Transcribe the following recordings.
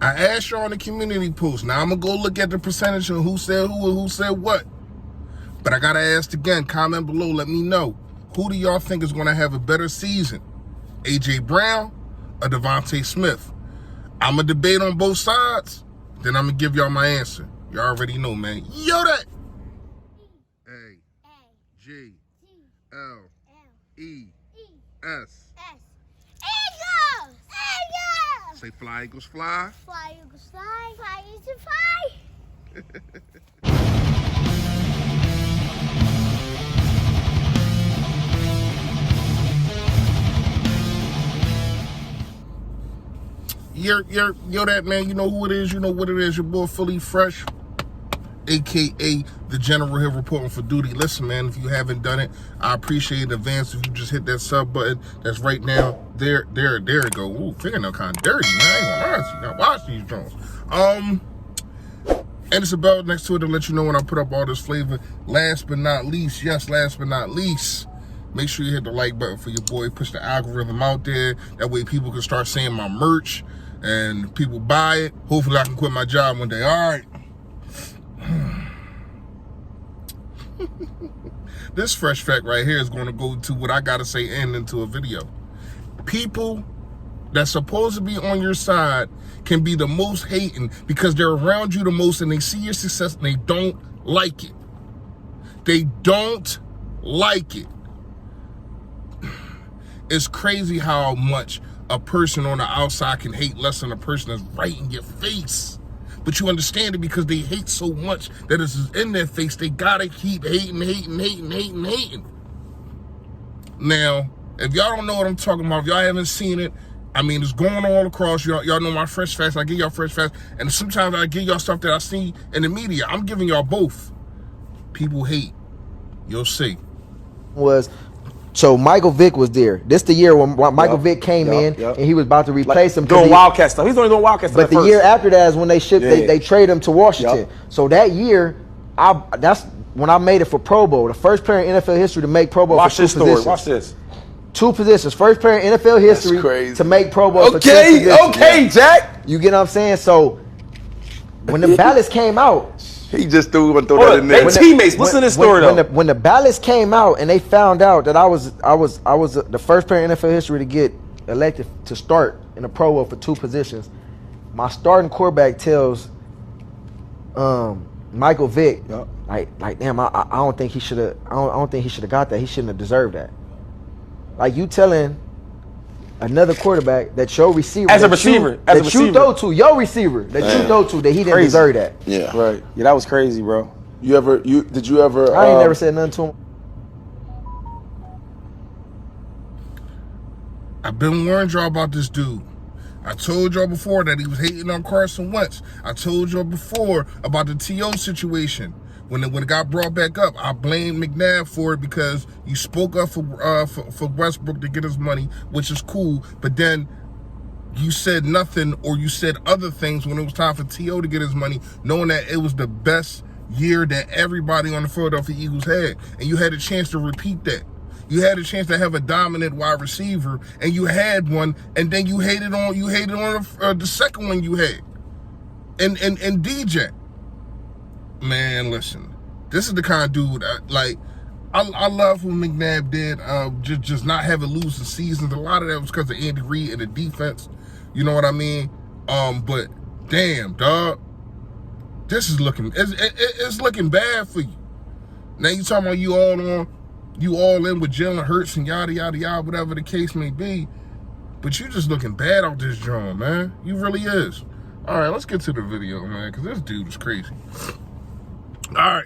I asked y'all in the community post. Now I'm gonna go look at the percentage of who said who and who said what. But I gotta ask again, comment below, let me know. Who do y'all think is gonna have a better season? AJ Brown or Devontae Smith? I'm gonna debate on both sides, then I'm gonna give y'all my answer. Y'all already know, man. Yo, that A-G-L-E-S. Eagles! Eagles! Say fly, Eagles, fly. Fly, Eagles, fly. Fly, Eagles, fly. Yo, that man, you know who it is, you know what it is, your boy Fully Fresh, aka the General here reporting for duty. Listen, man, if you haven't done it, I appreciate it in advance if you just hit that sub button that's right now. There it go. Ooh, fingernail kind of dirty, man. I ain't gonna lie to you. Gotta watch these drones. And it's a bell next to it to let you know when I put up all this flavor. Last but not least, yes, last but not least, make sure you hit the like button for your boy. Push the algorithm out there. That way people can start seeing my merch and people buy it. Hopefully I can quit my job one day. All right. This fresh fact right here is going to go to what I got to say and into a video. People that's supposed to be on your side can be the most hating because they're around you the most and they see your success and they don't like it. They don't like it. It's crazy how much a person on the outside can hate less than a person that's right in your face. But you understand it because they hate so much that it's in their face. They gotta keep hating. Now, if y'all don't know what I'm talking about, if y'all haven't seen it, I mean, it's going all across. Y'all know my fresh facts. I give y'all fresh facts. And sometimes I give y'all stuff that I see in the media. I'm giving y'all both. People hate. You'll see. So Michael Vick was there. This the year when Michael Vick came in and he was about to replace him. Doing Wildcat stuff. He's only doing Wildcat stuff. But the year after that is when they they trade him to Washington. So that year, that's when I made it for Pro Bowl. The first player in NFL history to make Pro Bowl for two positions. Watch this. Two positions. First player in NFL history to make Pro Bowl for two positions. Okay, Jack. You get what I'm saying? So when the ballots came out, he just threw that in there. They teammates. Listen to this story though. When the ballots came out and they found out that I was the first player in NFL history to get elected to start in the Pro Bowl for two positions, my starting quarterback tells Michael Vick, like damn, I don't think he should have. I don't think he should have got that. He shouldn't have deserved that. Like you telling another quarterback that your receiver, you throw to your receiver that you throw to that he didn't deserve that. Yeah, right. Yeah, that was crazy, bro. Did you ever? I ain't never said nothing to him. I've been warning y'all about this dude. I told y'all before that he was hating on Carson Wentz. I told y'all before about the T.O. situation. When it got brought back up, I blamed McNabb for it because you spoke up for Westbrook to get his money, which is cool. But then you said nothing, or you said other things when it was time for T.O. to get his money, knowing that it was the best year that everybody on the Philadelphia Eagles had, and you had a chance to repeat that. You had a chance to have a dominant wide receiver, and you had one, and then you hated on the second one you had, and DJ. Man, listen, this is the kind of dude I love what McNabb did. Just not having losing seasons. A lot of that was because of Andy Reid and the defense. You know what I mean? But damn, dog, this is it's looking bad for you. Now you talking about you all in with Jalen Hurts and yada yada yada, whatever the case may be. But you just looking bad out this joint, man. You really is. All right, let's get to the video, man, because this dude is crazy. All right.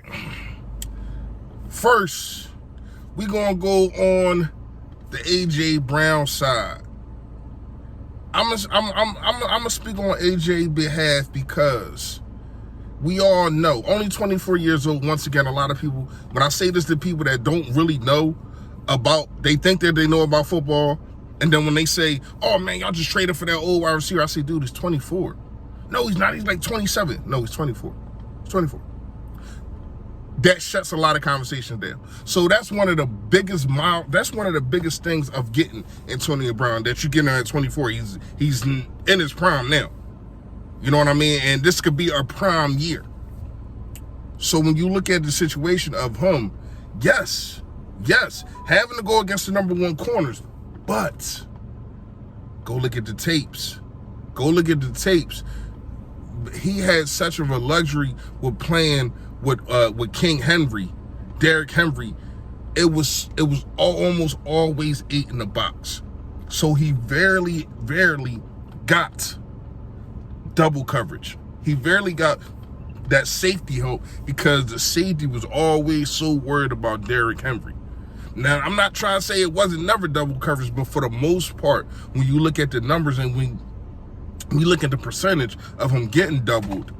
First, we gonna go on the AJ Brown side. I'm gonna speak on AJ's behalf because we all know, only 24 years old. Once again, a lot of people, when I say this to people that don't really know about, they think that they know about football, and then when they say, "Oh man, y'all just traded for that old wide receiver," I say, "Dude, he's 24." No, he's not. He's like 27. No, he's 24. He's 24. That shuts a lot of conversations down. So that's one of the biggest things of getting Antonio Brown, that you get him at 24. He's in his prime now. You know what I mean? And this could be a prime year. So when you look at the situation of him, yes, having to go against the number one corners, but go look at the tapes. He had such of a luxury with playing with King Henry, Derrick Henry. It was almost always 8 in the box. So he rarely got double coverage. He rarely got that safety help because the safety was always so worried about Derrick Henry. Now, I'm not trying to say it wasn't never double coverage, but for the most part, when you look at the numbers and when you look at the percentage of him getting doubled,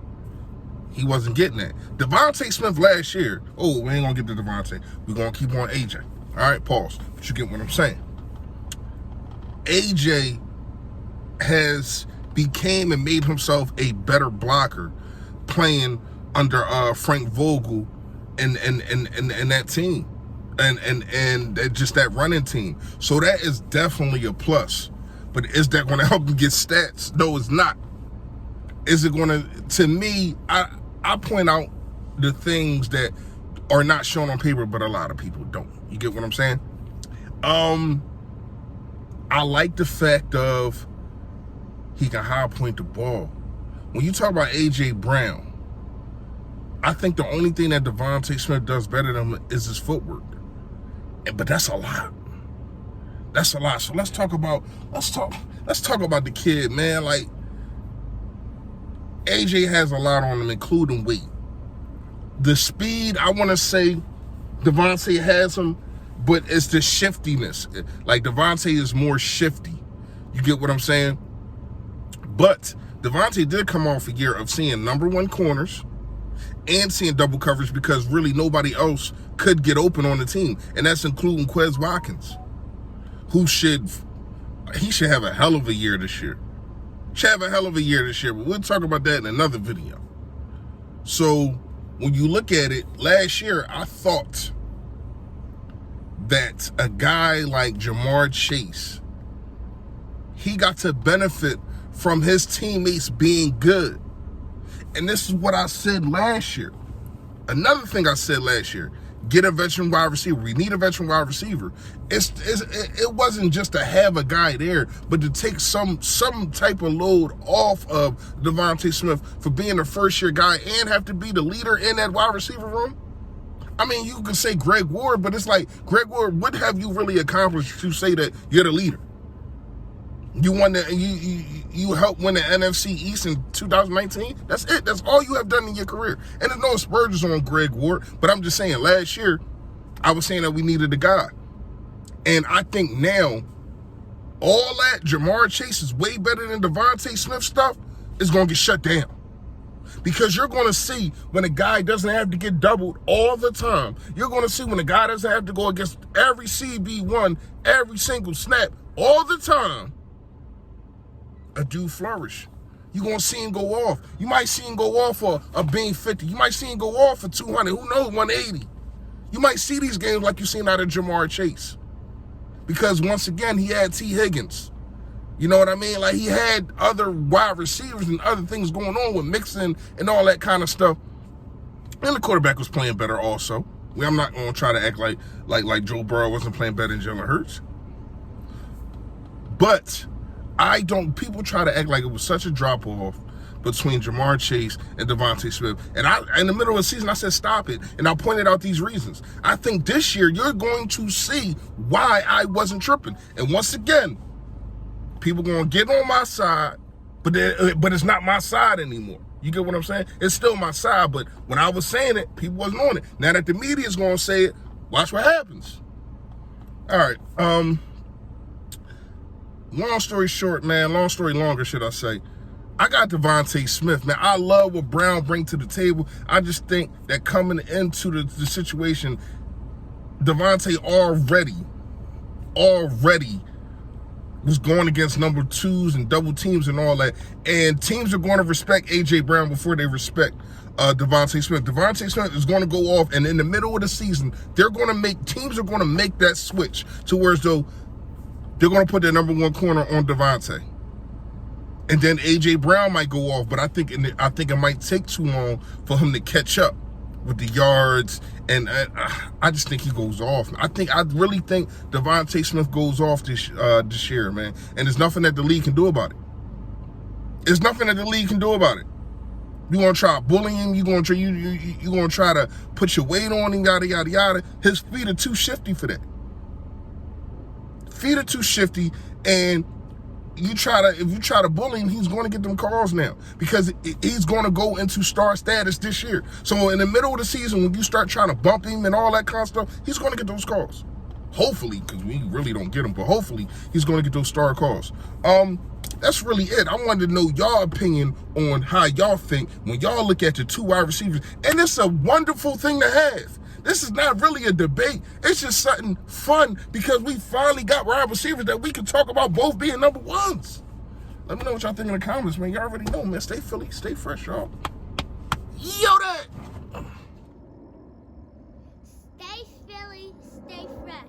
he wasn't getting that. Devontae Smith last year, we ain't gonna get to Devontae. We're gonna keep on AJ. All right, pause. But you get what I'm saying. AJ has became and made himself a better blocker playing under Frank Vogel and that team and just that running team. So that is definitely a plus. But is that going to help him get stats? No, it's not. Is it going to me, I point out the things that are not shown on paper, but a lot of people don't. You get what I'm saying? I like the fact of he can high point the ball. When you talk about A.J. Brown, I think the only thing that Devontae Smith does better than him is his footwork. But that's a lot. That's a lot. So let's talk about the kid, man. Like, AJ has a lot on him, including weight. The speed, I want to say Devontae has him, but it's the shiftiness. Like, Devontae is more shifty. You get what I'm saying? But Devontae did come off a year of seeing number one corners and seeing double coverage because really nobody else could get open on the team. And that's including Quez Watkins, who should have a hell of a year this year. But we'll talk about that in another video. So when you look at it, last year, I thought that a guy like Jamar Chase, he got to benefit from his teammates being good. And this is what I said last year. Another thing I said last year, get a veteran wide receiver. We need a veteran wide receiver. It wasn't just to have a guy there, but to take some type of load off of Devontae Smith for being a first-year guy and have to be the leader in that wide receiver room. I mean, you could say Greg Ward, but it's like, Greg Ward, what have you really accomplished to say that you're the leader? You won you helped win the NFC East in 2019. That's it. That's all you have done in your career. And there's no aspersions on Greg Ward, but I'm just saying, last year, I was saying that we needed a guy. And I think now, all that Jamar Chase is way better than Devontae Smith stuff is going to get shut down. Because you're going to see when a guy doesn't have to get doubled all the time. You're going to see when a guy doesn't have to go against every CB1, every single snap, all the time. A dude flourish. You're going to see him go off. You might see him go off for a beam 50. You might see him go off for 200. Who knows, 180. You might see these games like you've seen out of Jamar Chase. Because once again, he had T. Higgins. You know what I mean? Like, he had other wide receivers and other things going on with mixing and all that kind of stuff. And the quarterback was playing better also. I'm not going to try to act like Joe Burrow wasn't playing better than Jalen Hurts. But people try to act like it was such a drop-off between Jamar Chase and Devontae Smith. And in the middle of the season, I said, stop it. And I pointed out these reasons. I think this year, you're going to see why I wasn't tripping. And once again, people going to get on my side, but it's not my side anymore. You get what I'm saying? It's still my side, but when I was saying it, people wasn't on it. Now that the media is going to say it, watch what happens. All right. Long story short, man, long story longer, should I say. I got Devontae Smith, man. I love what Brown brings to the table. I just think that coming into the situation, Devontae already was going against number twos and double teams and all that. And teams are going to respect A.J. Brown before they respect Devontae Smith. Devontae Smith is going to go off, and in the middle of the season, teams are going to make that switch to where as though they're going to put their number one corner on Devontae. And then A.J. Brown might go off, but I think it might take too long for him to catch up with the yards, and I just think he goes off. I really think Devontae Smith goes off this year, man. And there's nothing that the league can do about it. There's nothing that the league can do about it. You gonna try bullying? You gonna try to put your weight on him? Yada yada yada. His feet are too shifty for that. Feet are too shifty, and if you try to bully him, he's going to get them calls now because he's going to go into star status this year. So in the middle of the season, when you start trying to bump him and all that kind of stuff, he's going to get those calls. Hopefully, because we really don't get them, but hopefully he's going to get those star calls. That's really it. I wanted to know y'all opinion on how y'all think when y'all look at the 2 wide receivers. And it's a wonderful thing to have. This is not really a debate. It's just something fun because we finally got wide receivers that we can talk about both being number ones. Let me know what y'all think in the comments, man. Y'all already know, man. Stay Philly, stay fresh, y'all. Yo, that. Stay Philly, stay fresh.